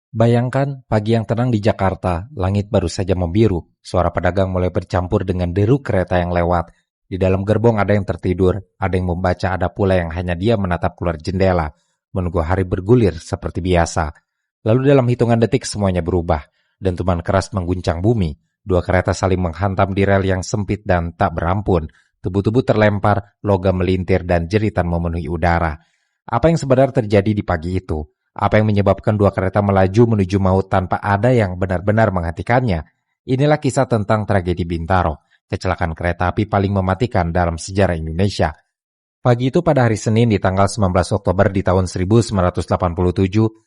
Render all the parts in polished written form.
Bayangkan pagi yang tenang di Jakarta, langit baru saja membiru, suara pedagang mulai bercampur dengan deru kereta yang lewat. Di dalam gerbong ada yang tertidur, ada yang membaca, ada pula yang hanya diam menatap keluar jendela, menunggu hari bergulir seperti biasa. Lalu dalam hitungan detik semuanya berubah, dentuman keras mengguncang bumi, dua kereta saling menghantam di rel yang sempit dan tak berampun, tubuh-tubuh terlempar, logam melintir dan jeritan memenuhi udara. Apa yang sebenarnya terjadi di pagi itu? Apa yang menyebabkan dua kereta melaju menuju maut tanpa ada yang benar-benar menghentikannya? Inilah kisah tentang tragedi Bintaro, kecelakaan kereta api paling mematikan dalam sejarah Indonesia. Pagi itu pada hari Senin di tanggal 19 Oktober di tahun 1987,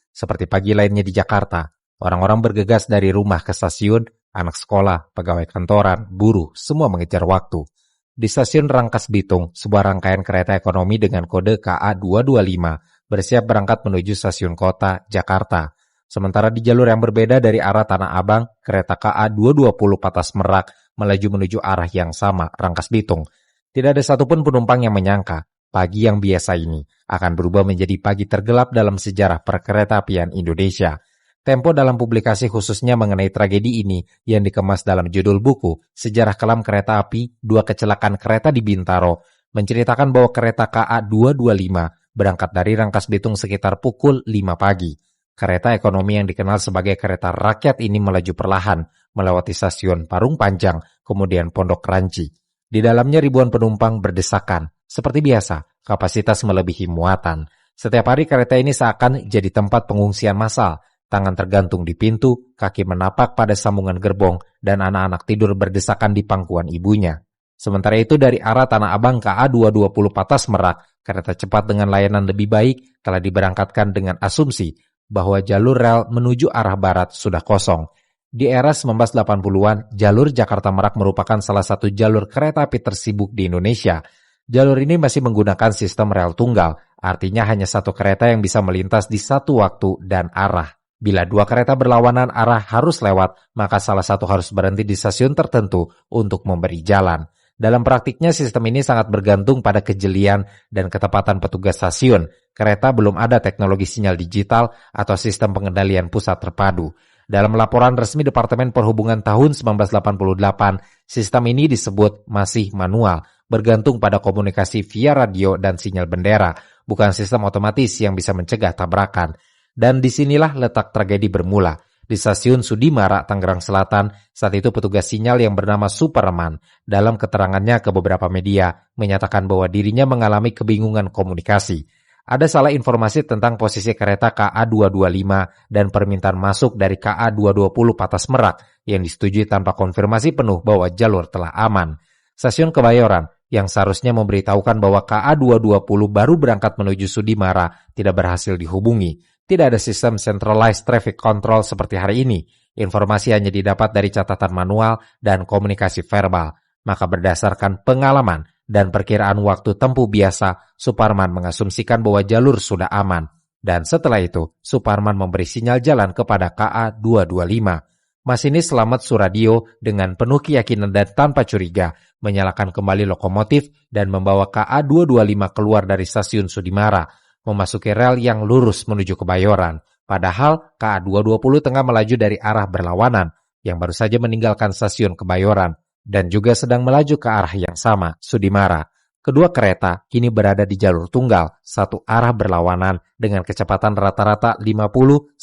seperti pagi lainnya di Jakarta, orang-orang bergegas dari rumah ke stasiun, anak sekolah, pegawai kantoran, buruh, semua mengejar waktu. Di stasiun Rangkas Bitung, sebuah rangkaian kereta ekonomi dengan kode KA 225 bersiap berangkat menuju stasiun kota, Jakarta. Sementara di jalur yang berbeda dari arah Tanah Abang, kereta KA 220 Patas Merak melaju menuju arah yang sama, Rangkas Bitung. Tidak ada satupun penumpang yang menyangka pagi yang biasa ini akan berubah menjadi pagi tergelap dalam sejarah perkeretaapian Indonesia. Tempo dalam publikasi khususnya mengenai tragedi ini yang dikemas dalam judul buku Sejarah Kelam Kereta Api, Dua Kecelakaan Kereta di Bintaro, menceritakan bahwa kereta KA 225 berangkat dari Rangkas Bitung sekitar pukul 5 pagi. Kereta ekonomi yang dikenal sebagai kereta rakyat ini melaju perlahan, melewati stasiun Parung Panjang, kemudian Pondok Ranci. Di dalamnya ribuan penumpang berdesakan. Seperti biasa, kapasitas melebihi muatan. Setiap hari kereta ini seakan jadi tempat pengungsian massal. Tangan tergantung di pintu, kaki menapak pada sambungan gerbong, dan anak-anak tidur berdesakan di pangkuan ibunya. Sementara itu dari arah Tanah Abang KA 220 Patas Merak, kereta cepat dengan layanan lebih baik telah diberangkatkan dengan asumsi bahwa jalur rel menuju arah barat sudah kosong. Di era 1980-an, jalur Jakarta Merak merupakan salah satu jalur kereta api tersibuk di Indonesia. Jalur ini masih menggunakan sistem rel tunggal, artinya hanya satu kereta yang bisa melintas di satu waktu dan arah. Bila dua kereta berlawanan arah harus lewat, maka salah satu harus berhenti di stasiun tertentu untuk memberi jalan. Dalam praktiknya sistem ini sangat bergantung pada kejelian dan ketepatan petugas stasiun. Kereta belum ada teknologi sinyal digital atau sistem pengendalian pusat terpadu. Dalam laporan resmi Departemen Perhubungan tahun 1988, sistem ini disebut masih manual, bergantung pada komunikasi via radio dan sinyal bendera, bukan sistem otomatis yang bisa mencegah tabrakan. Dan disinilah letak tragedi bermula. Di stasiun Sudimara, Tangerang Selatan, saat itu petugas sinyal yang bernama Superman, dalam keterangannya ke beberapa media, menyatakan bahwa dirinya mengalami kebingungan komunikasi. Ada salah informasi tentang posisi kereta KA 225 dan permintaan masuk dari KA 220 Patas Merak yang disetujui tanpa konfirmasi penuh bahwa jalur telah aman. Stasiun Kebayoran yang seharusnya memberitahukan bahwa KA 220 baru berangkat menuju Sudimara tidak berhasil dihubungi. Tidak ada sistem centralized traffic control seperti hari ini. Informasi hanya didapat dari catatan manual dan komunikasi verbal. Maka berdasarkan pengalaman dan perkiraan waktu tempuh biasa, Suparman mengasumsikan bahwa jalur sudah aman. Dan setelah itu, Suparman memberi sinyal jalan kepada KA 225. Masinis Slamet Suradio dengan penuh keyakinan dan tanpa curiga menyalakan kembali lokomotif dan membawa KA 225 keluar dari stasiun Sudimara, memasuki rel yang lurus menuju Kebayoran. Padahal KA 220 tengah melaju dari arah berlawanan yang baru saja meninggalkan stasiun Kebayoran dan juga sedang melaju ke arah yang sama, Sudimara. Kedua kereta kini berada di jalur tunggal, satu arah berlawanan dengan kecepatan rata-rata 50-70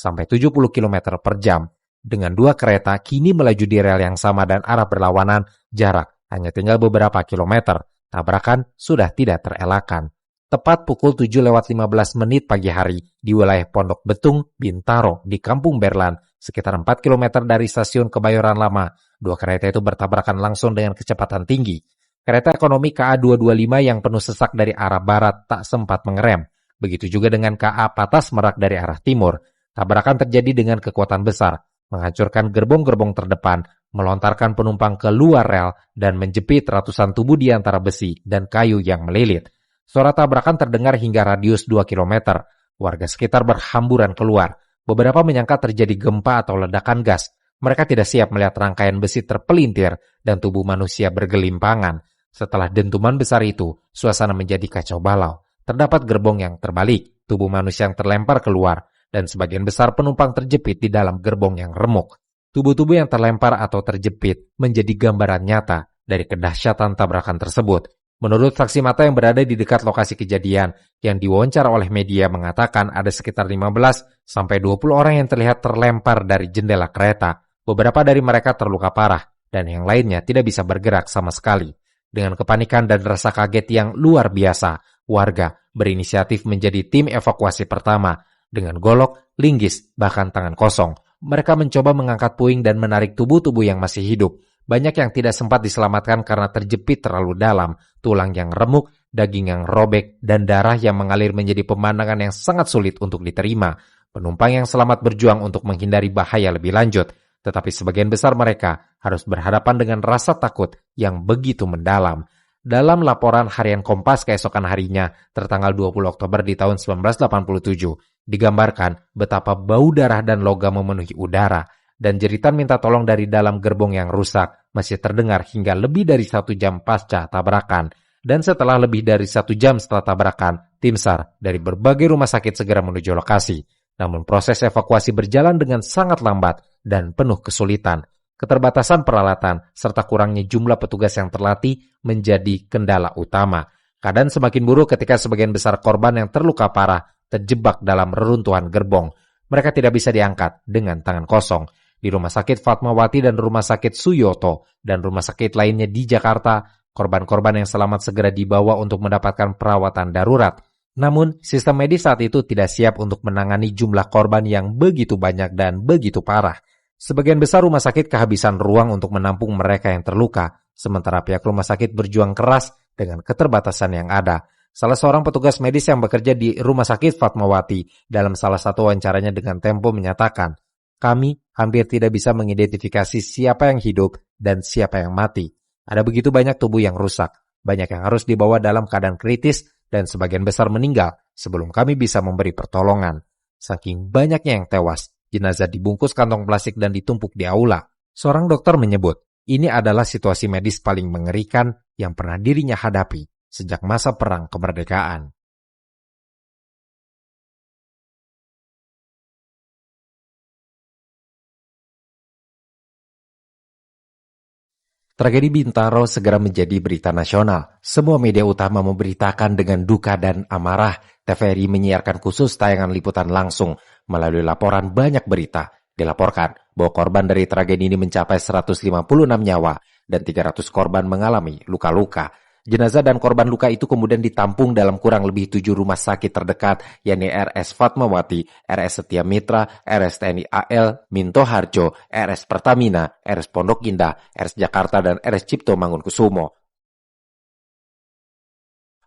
km per jam. Dengan dua kereta kini melaju di rel yang sama dan arah berlawanan, jarak hanya tinggal beberapa kilometer. Tabrakan sudah tidak terelakkan. Tepat pukul 7:15 pagi hari di wilayah Pondok Betung, Bintaro, di Kampung Berlan, sekitar 4 km dari stasiun Kebayoran Lama, dua kereta itu bertabrakan langsung dengan kecepatan tinggi. Kereta ekonomi KA 225 yang penuh sesak dari arah barat tak sempat mengerem. Begitu juga dengan KA Patas Merak dari arah timur. Tabrakan terjadi dengan kekuatan besar, menghancurkan gerbong-gerbong terdepan, melontarkan penumpang ke luar rel, dan menjepit ratusan tubuh di antara besi dan kayu yang melilit. Suara tabrakan terdengar hingga radius 2 km. Warga sekitar berhamburan keluar. Beberapa menyangka terjadi gempa atau ledakan gas. Mereka tidak siap melihat rangkaian besi terpelintir dan tubuh manusia bergelimpangan. Setelah dentuman besar itu, suasana menjadi kacau balau. Terdapat gerbong yang terbalik, tubuh manusia yang terlempar keluar, dan sebagian besar penumpang terjepit di dalam gerbong yang remuk. Tubuh-tubuh yang terlempar atau terjepit menjadi gambaran nyata dari kedahsyatan tabrakan tersebut. Menurut saksi mata yang berada di dekat lokasi kejadian, yang diwawancara oleh media mengatakan ada sekitar 15-20 orang yang terlihat terlempar dari jendela kereta. Beberapa dari mereka terluka parah, dan yang lainnya tidak bisa bergerak sama sekali. Dengan kepanikan dan rasa kaget yang luar biasa, warga berinisiatif menjadi tim evakuasi pertama. Dengan golok, linggis, bahkan tangan kosong, mereka mencoba mengangkat puing dan menarik tubuh-tubuh yang masih hidup. Banyak yang tidak sempat diselamatkan karena terjepit terlalu dalam, tulang yang remuk, daging yang robek, dan darah yang mengalir menjadi pemandangan yang sangat sulit untuk diterima. Penumpang yang selamat berjuang untuk menghindari bahaya lebih lanjut, tetapi sebagian besar mereka harus berhadapan dengan rasa takut yang begitu mendalam. Dalam laporan harian Kompas keesokan harinya, tertanggal 20 Oktober di tahun 1987, digambarkan betapa bau darah dan logam memenuhi udara, dan jeritan minta tolong dari dalam gerbong yang rusak masih terdengar hingga lebih dari 1 jam pasca tabrakan. Dan setelah lebih dari 1 jam setelah tabrakan, tim SAR dari berbagai rumah sakit segera menuju lokasi. Namun proses evakuasi berjalan dengan sangat lambat dan penuh kesulitan. Keterbatasan peralatan serta kurangnya jumlah petugas yang terlatih menjadi kendala utama. Keadaan semakin buruk ketika sebagian besar korban yang terluka parah terjebak dalam reruntuhan gerbong. Mereka tidak bisa diangkat dengan tangan kosong. Di Rumah Sakit Fatmawati dan Rumah Sakit Suyoto dan rumah sakit lainnya di Jakarta, korban-korban yang selamat segera dibawa untuk mendapatkan perawatan darurat. Namun, sistem medis saat itu tidak siap untuk menangani jumlah korban yang begitu banyak dan begitu parah. Sebagian besar rumah sakit kehabisan ruang untuk menampung mereka yang terluka, sementara pihak rumah sakit berjuang keras dengan keterbatasan yang ada. Salah seorang petugas medis yang bekerja di Rumah Sakit Fatmawati dalam salah satu wawancaranya dengan Tempo menyatakan, "Kami hampir tidak bisa mengidentifikasi siapa yang hidup dan siapa yang mati. Ada begitu banyak tubuh yang rusak, banyak yang harus dibawa dalam keadaan kritis, dan sebagian besar meninggal sebelum kami bisa memberi pertolongan. Saking banyaknya yang tewas, jenazah dibungkus kantong plastik dan ditumpuk di aula." Seorang dokter menyebut, ini adalah situasi medis paling mengerikan yang pernah dirinya hadapi sejak masa perang kemerdekaan. Tragedi Bintaro segera menjadi berita nasional. Semua media utama memberitakan dengan duka dan amarah. TVRI menyiarkan khusus tayangan liputan langsung. Melalui laporan banyak berita, dilaporkan bahwa korban dari tragedi ini mencapai 156 nyawa dan 300 korban mengalami luka-luka. Jenazah dan korban luka itu kemudian ditampung dalam kurang lebih 7 rumah sakit terdekat, yakni RS Fatmawati, RS Setia Mitra, RS TNI AL, Minto Harjo, RS Pertamina, RS Pondok Indah, RS Jakarta, dan RS Cipto Mangunkusumo.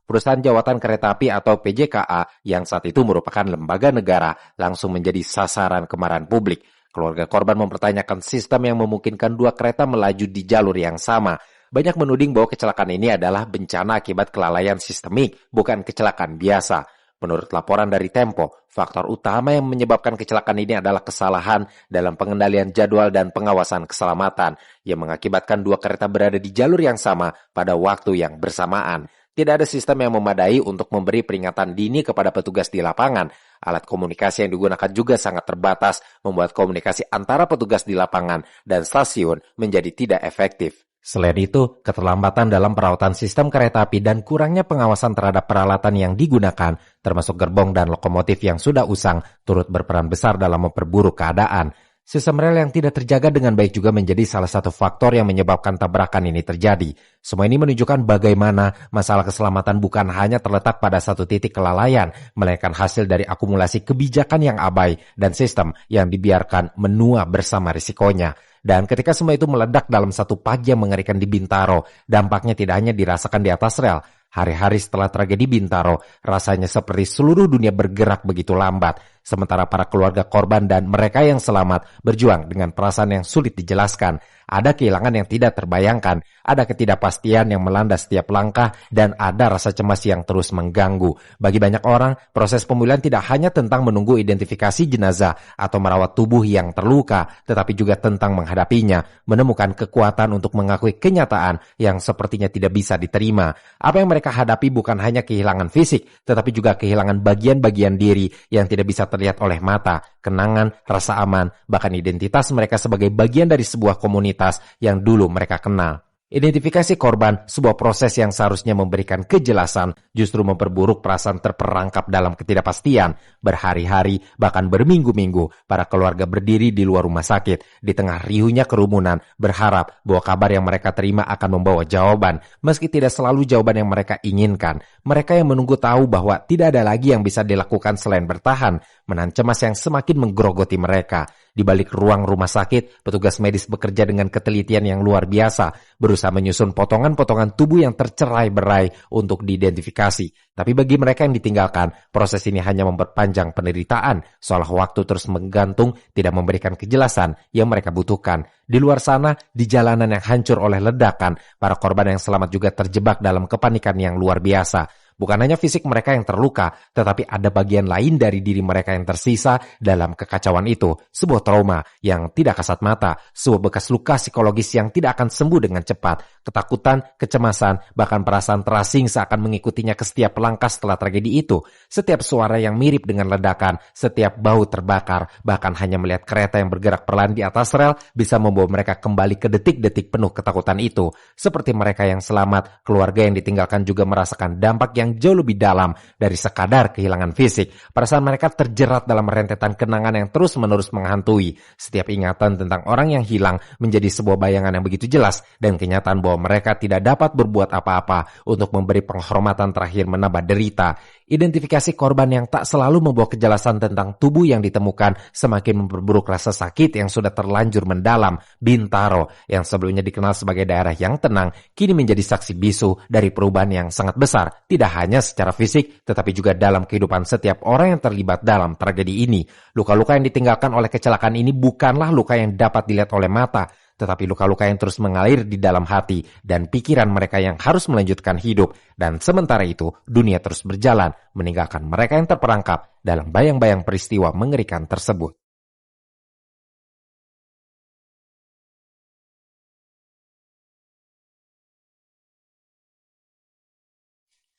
Perusahaan Jawatan Kereta Api atau PJKA yang saat itu merupakan lembaga negara langsung menjadi sasaran kemarahan publik. Keluarga korban mempertanyakan sistem yang memungkinkan 2 kereta melaju di jalur yang sama. Banyak menuding bahwa kecelakaan ini adalah bencana akibat kelalaian sistemik, bukan kecelakaan biasa. Menurut laporan dari Tempo, faktor utama yang menyebabkan kecelakaan ini adalah kesalahan dalam pengendalian jadwal dan pengawasan keselamatan, yang mengakibatkan 2 kereta berada di jalur yang sama pada waktu yang bersamaan. Tidak ada sistem yang memadai untuk memberi peringatan dini kepada petugas di lapangan. Alat komunikasi yang digunakan juga sangat terbatas, membuat komunikasi antara petugas di lapangan dan stasiun menjadi tidak efektif. Selain itu, keterlambatan dalam perawatan sistem kereta api dan kurangnya pengawasan terhadap peralatan yang digunakan, termasuk gerbong dan lokomotif yang sudah usang, turut berperan besar dalam memperburuk keadaan. Sistem rel yang tidak terjaga dengan baik juga menjadi salah satu faktor yang menyebabkan tabrakan ini terjadi. Semua ini menunjukkan bagaimana masalah keselamatan bukan hanya terletak pada satu titik kelalaian, melainkan hasil dari akumulasi kebijakan yang abai dan sistem yang dibiarkan menua bersama risikonya. Dan ketika semua itu meledak dalam satu pagi yang mengerikan di Bintaro, dampaknya tidak hanya dirasakan di atas rel. Hari-hari setelah tragedi Bintaro, rasanya seperti seluruh dunia bergerak begitu lambat. Sementara para keluarga korban dan mereka yang selamat berjuang dengan perasaan yang sulit dijelaskan. Ada kehilangan yang tidak terbayangkan, ada ketidakpastian yang melanda setiap langkah, dan ada rasa cemas yang terus mengganggu. Bagi banyak orang, proses pemulihan tidak hanya tentang menunggu identifikasi jenazah atau merawat tubuh yang terluka, tetapi juga tentang menghadapinya, menemukan kekuatan untuk mengakui kenyataan yang sepertinya tidak bisa diterima. Apa yang mereka hadapi bukan hanya kehilangan fisik, tetapi juga kehilangan bagian-bagian diri yang tidak bisa terlihat oleh mata, kenangan, rasa aman, bahkan identitas mereka sebagai bagian dari sebuah komunitas yang dulu mereka kenal. Identifikasi korban, sebuah proses yang seharusnya memberikan kejelasan, justru memperburuk perasaan terperangkap dalam ketidakpastian. Berhari-hari, bahkan berminggu-minggu, para keluarga berdiri di luar rumah sakit, di tengah riuhnya kerumunan, berharap bahwa kabar yang mereka terima akan membawa jawaban, meski tidak selalu jawaban yang mereka inginkan. Mereka yang menunggu tahu bahwa tidak ada lagi yang bisa dilakukan selain bertahan, menahan cemas yang semakin menggerogoti mereka. Di balik ruang rumah sakit, petugas medis bekerja dengan ketelitian yang luar biasa, berusaha menyusun potongan-potongan tubuh yang tercerai-berai untuk diidentifikasi. Tapi bagi mereka yang ditinggalkan, proses ini hanya memperpanjang penderitaan, seolah waktu terus menggantung, tidak memberikan kejelasan yang mereka butuhkan. Di luar sana, di jalanan yang hancur oleh ledakan, para korban yang selamat juga terjebak dalam kepanikan yang luar biasa. Bukan hanya fisik mereka yang terluka, tetapi ada bagian lain dari diri mereka yang tersisa dalam kekacauan itu. Sebuah trauma yang tidak kasat mata, sebuah bekas luka psikologis yang tidak akan sembuh dengan cepat. Ketakutan, kecemasan, bahkan perasaan terasing seakan mengikutinya ke setiap langkah setelah tragedi itu. Setiap suara yang mirip dengan ledakan, setiap bau terbakar, bahkan hanya melihat kereta yang bergerak perlahan di atas rel bisa membawa mereka kembali ke detik-detik penuh ketakutan itu. Seperti mereka yang selamat, keluarga yang ditinggalkan juga merasakan dampak yang jauh lebih dalam dari sekadar kehilangan fisik. Perasaan mereka terjerat dalam rentetan kenangan yang terus-menerus menghantui. Setiap ingatan tentang orang yang hilang menjadi sebuah bayangan yang begitu jelas, dan kenyataan bahwa mereka tidak dapat berbuat apa-apa untuk memberi penghormatan terakhir menambah derita. Identifikasi korban yang tak selalu membawa kejelasan tentang tubuh yang ditemukan semakin memperburuk rasa sakit yang sudah terlanjur mendalam. Bintaro, yang sebelumnya dikenal sebagai daerah yang tenang, kini menjadi saksi bisu dari perubahan yang sangat besar, tidak hanya secara fisik, tetapi juga dalam kehidupan setiap orang yang terlibat dalam tragedi ini. Luka-luka yang ditinggalkan oleh kecelakaan ini bukanlah luka yang dapat dilihat oleh mata, tetapi luka-luka yang terus mengalir di dalam hati dan pikiran mereka yang harus melanjutkan hidup. Dan sementara itu, dunia terus berjalan, meninggalkan mereka yang terperangkap dalam bayang-bayang peristiwa mengerikan tersebut.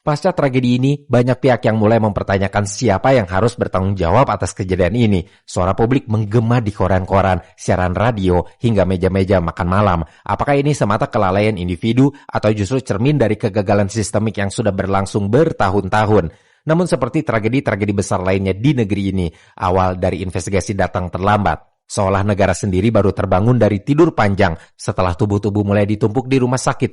Pasca tragedi ini, banyak pihak yang mulai mempertanyakan siapa yang harus bertanggung jawab atas kejadian ini. Suara publik menggema di koran-koran, siaran radio, hingga meja-meja makan malam. Apakah ini semata kelalaian individu atau justru cermin dari kegagalan sistemik yang sudah berlangsung bertahun-tahun? Namun seperti tragedi-tragedi besar lainnya di negeri ini, awal dari investigasi datang terlambat. Seolah negara sendiri baru terbangun dari tidur panjang setelah tubuh-tubuh mulai ditumpuk di rumah sakit.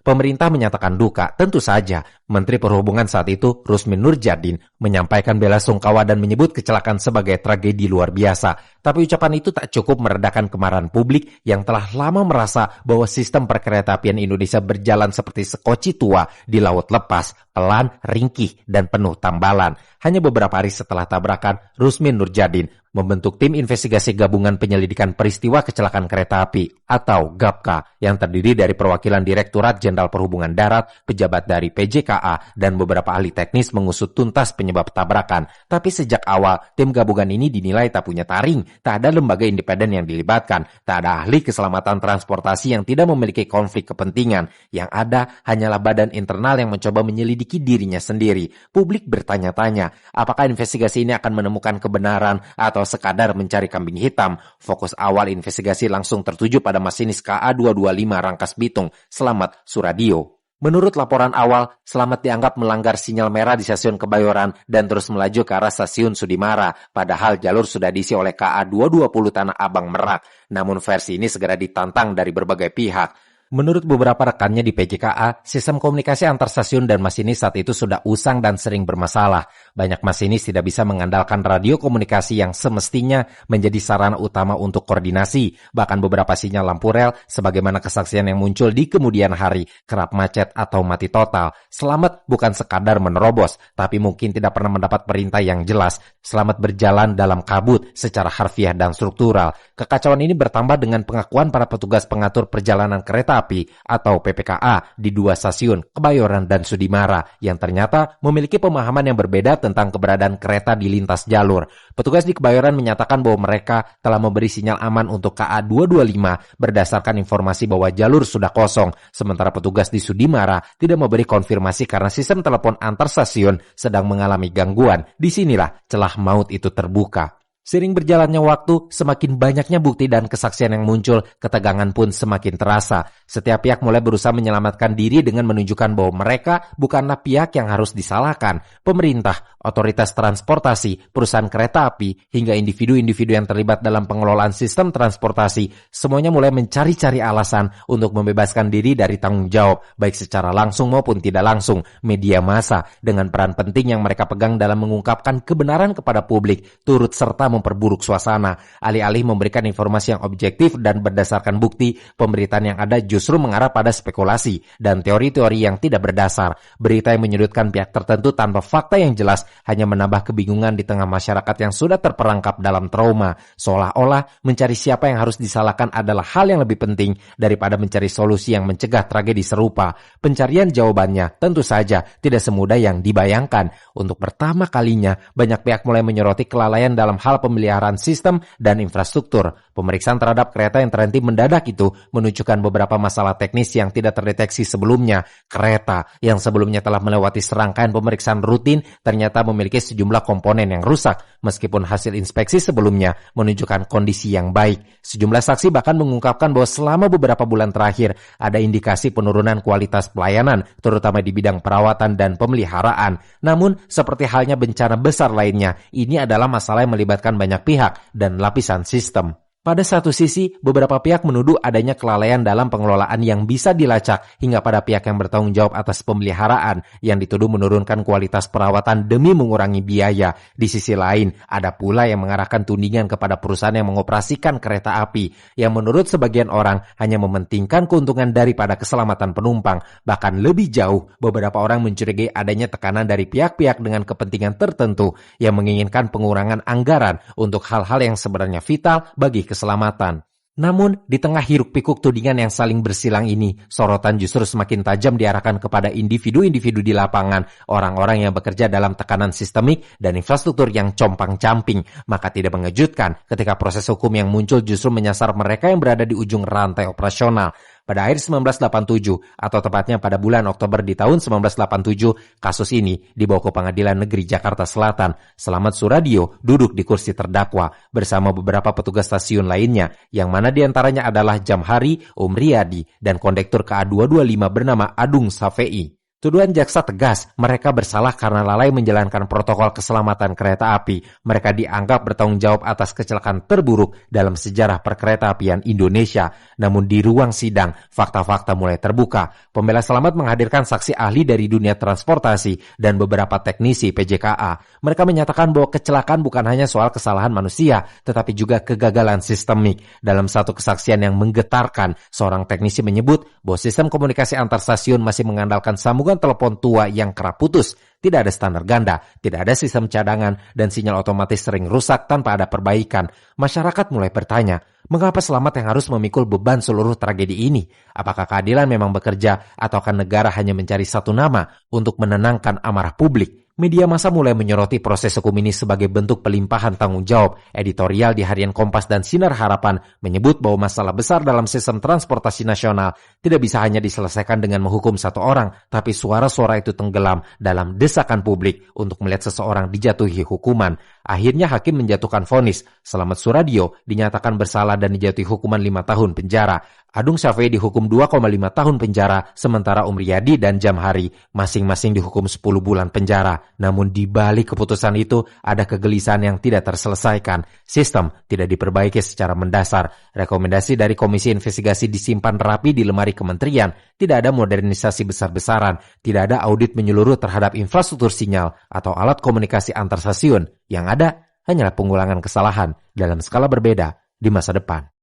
Pemerintah menyatakan duka, tentu saja. Menteri Perhubungan saat itu, Rusmin Nurjadin, menyampaikan bela sungkawa dan menyebut kecelakaan sebagai tragedi luar biasa. Tapi ucapan itu tak cukup meredakan kemarahan publik yang telah lama merasa bahwa sistem perkeretaapian Indonesia berjalan seperti sekoci tua di laut lepas, pelan, ringkih, dan penuh tambalan. Hanya beberapa hari setelah tabrakan, Rusmin Nurjadin membentuk tim investigasi gabungan penyelidikan peristiwa kecelakaan kereta api atau GAPKA yang terdiri dari perwakilan Direktorat Jenderal Perhubungan Darat, pejabat dari PJKA, dan beberapa ahli teknis mengusut tuntas penyebab tabrakan. Tapi sejak awal, tim gabungan ini dinilai tak punya taring, tak ada lembaga independen yang dilibatkan, tak ada ahli keselamatan transportasi yang tidak memiliki konflik kepentingan. Yang ada hanyalah badan internal yang mencoba menyelidiki dirinya sendiri. Publik bertanya-tanya, apakah investigasi ini akan menemukan kebenaran atau sekadar mencari kambing hitam? Fokus awal investigasi langsung tertuju pada masinis KA225 Rangkas Bitung, Slamet Suradio. Menurut laporan awal, Slamet dianggap melanggar sinyal merah di stasiun Kebayoran dan terus melaju ke arah stasiun Sudimara, padahal jalur sudah diisi oleh KA220 Tanah Abang Merak. Namun versi ini segera ditantang dari berbagai pihak. Menurut beberapa rekannya di PJKA, sistem komunikasi antar stasiun dan masinis saat itu sudah usang dan sering bermasalah. Banyak masinis tidak bisa mengandalkan radio komunikasi yang semestinya menjadi sarana utama untuk koordinasi. Bahkan beberapa sinyal lampu rel, sebagaimana kesaksian yang muncul di kemudian hari, kerap macet atau mati total. Slamet bukan sekadar menerobos, tapi mungkin tidak pernah mendapat perintah yang jelas. Slamet berjalan dalam kabut secara harfiah dan struktural. Kekacauan ini bertambah dengan pengakuan para petugas pengatur perjalanan kereta Kereta Api atau PPKA di 2 stasiun, Kebayoran dan Sudimara, yang ternyata memiliki pemahaman yang berbeda tentang keberadaan kereta di lintas jalur. Petugas di Kebayoran menyatakan bahwa mereka telah memberi sinyal aman untuk KA 225 berdasarkan informasi bahwa jalur sudah kosong, sementara petugas di Sudimara tidak memberi konfirmasi karena sistem telepon antar stasiun sedang mengalami gangguan. Disinilah celah maut itu terbuka. Seiring berjalannya waktu, semakin banyaknya bukti dan kesaksian yang muncul, ketegangan pun semakin terasa. Setiap pihak mulai berusaha menyelamatkan diri dengan menunjukkan bahwa mereka bukanlah pihak yang harus disalahkan. Pemerintah, otoritas transportasi, perusahaan kereta api, hingga individu-individu yang terlibat dalam pengelolaan sistem transportasi, semuanya mulai mencari-cari alasan untuk membebaskan diri dari tanggung jawab, baik secara langsung maupun tidak langsung. Media massa, dengan peran penting yang mereka pegang dalam mengungkapkan kebenaran kepada publik, turut serta memperburuk suasana. Alih-alih memberikan informasi yang objektif dan berdasarkan bukti, pemberitaan yang ada justru mengarah pada spekulasi dan teori-teori yang tidak berdasar. Berita yang menyudutkan pihak tertentu tanpa fakta yang jelas hanya menambah kebingungan di tengah masyarakat yang sudah terperangkap dalam trauma. Seolah-olah mencari siapa yang harus disalahkan adalah hal yang lebih penting daripada mencari solusi yang mencegah tragedi serupa. Pencarian jawabannya tentu saja tidak semudah yang dibayangkan. Untuk pertama kalinya, banyak pihak mulai menyoroti kelalaian dalam hal pemeliharaan sistem dan infrastruktur. Pemeriksaan terhadap kereta yang terhenti mendadak itu menunjukkan beberapa masalah teknis yang tidak terdeteksi sebelumnya. Kereta yang sebelumnya telah melewati serangkaian pemeriksaan rutin ternyata memiliki sejumlah komponen yang rusak, meskipun hasil inspeksi sebelumnya menunjukkan kondisi yang baik. Sejumlah saksi bahkan mengungkapkan bahwa selama beberapa bulan terakhir ada indikasi penurunan kualitas pelayanan, terutama di bidang perawatan dan pemeliharaan. Namun, seperti halnya bencana besar lainnya, ini adalah masalah yang melibatkan banyak pihak dan lapisan sistem. Pada satu sisi, beberapa pihak menuduh adanya kelalaian dalam pengelolaan yang bisa dilacak hingga pada pihak yang bertanggung jawab atas pemeliharaan yang dituduh menurunkan kualitas perawatan demi mengurangi biaya. Di sisi lain, ada pula yang mengarahkan tudingan kepada perusahaan yang mengoperasikan kereta api yang menurut sebagian orang hanya mementingkan keuntungan daripada keselamatan penumpang. Bahkan lebih jauh, beberapa orang mencurigai adanya tekanan dari pihak-pihak dengan kepentingan tertentu yang menginginkan pengurangan anggaran untuk hal-hal yang sebenarnya vital bagi keselamatan. Namun, di tengah hiruk-pikuk tudingan yang saling bersilang ini, sorotan justru semakin tajam diarahkan kepada individu-individu di lapangan, orang-orang yang bekerja dalam tekanan sistemik dan infrastruktur yang compang-camping. Maka tidak mengejutkan ketika proses hukum yang muncul justru menyasar mereka yang berada di ujung rantai operasional. Pada akhir 1987, atau tepatnya pada bulan Oktober di tahun 1987, kasus ini dibawa ke Pengadilan Negeri Jakarta Selatan. Slamet Suradyo duduk di kursi terdakwa bersama beberapa petugas stasiun lainnya, yang mana diantaranya adalah Jamhari, Umriyadi, dan kondektur KA 225 bernama Adung Safei. Tuduhan jaksa tegas, mereka bersalah karena lalai menjalankan protokol keselamatan kereta api. Mereka dianggap bertanggung jawab atas kecelakaan terburuk dalam sejarah perkeretaapian Indonesia. Namun di ruang sidang, fakta-fakta mulai terbuka. Pembela Slamet menghadirkan saksi ahli dari dunia transportasi dan beberapa teknisi PJKA. Mereka menyatakan bahwa kecelakaan bukan hanya soal kesalahan manusia, tetapi juga kegagalan sistemik. Dalam satu kesaksian yang menggetarkan, seorang teknisi menyebut bahwa sistem komunikasi antar stasiun masih mengandalkan sambungan telepon tua yang kerap putus, tidak ada standar ganda, tidak ada sistem cadangan, dan sinyal otomatis sering rusak tanpa ada perbaikan. Masyarakat mulai bertanya, mengapa Slamet yang harus memikul beban seluruh tragedi ini? Apakah keadilan memang bekerja, ataukah negara hanya mencari satu nama untuk menenangkan amarah publik? Media massa mulai menyoroti proses hukum ini sebagai bentuk pelimpahan tanggung jawab. Editorial di Harian Kompas dan Sinar Harapan menyebut bahwa masalah besar dalam sistem transportasi nasional tidak bisa hanya diselesaikan dengan menghukum satu orang, tapi suara-suara itu tenggelam dalam desakan publik untuk melihat seseorang dijatuhi hukuman. Akhirnya hakim menjatuhkan vonis. Slamet Suradyo dinyatakan bersalah dan dijatuhi hukuman 5 tahun penjara. Adung Safei dihukum 2,5 tahun penjara, sementara Umriyadi dan Jamhari masing-masing dihukum 10 bulan penjara. Namun di balik keputusan itu ada kegelisahan yang tidak terselesaikan. Sistem tidak diperbaiki secara mendasar. Rekomendasi dari Komisi Investigasi disimpan rapi di lemari kementerian. Tidak ada modernisasi besar-besaran. Tidak ada audit menyeluruh terhadap infrastruktur sinyal atau alat komunikasi antar stasiun. Yang ada hanyalah pengulangan kesalahan dalam skala berbeda di masa depan.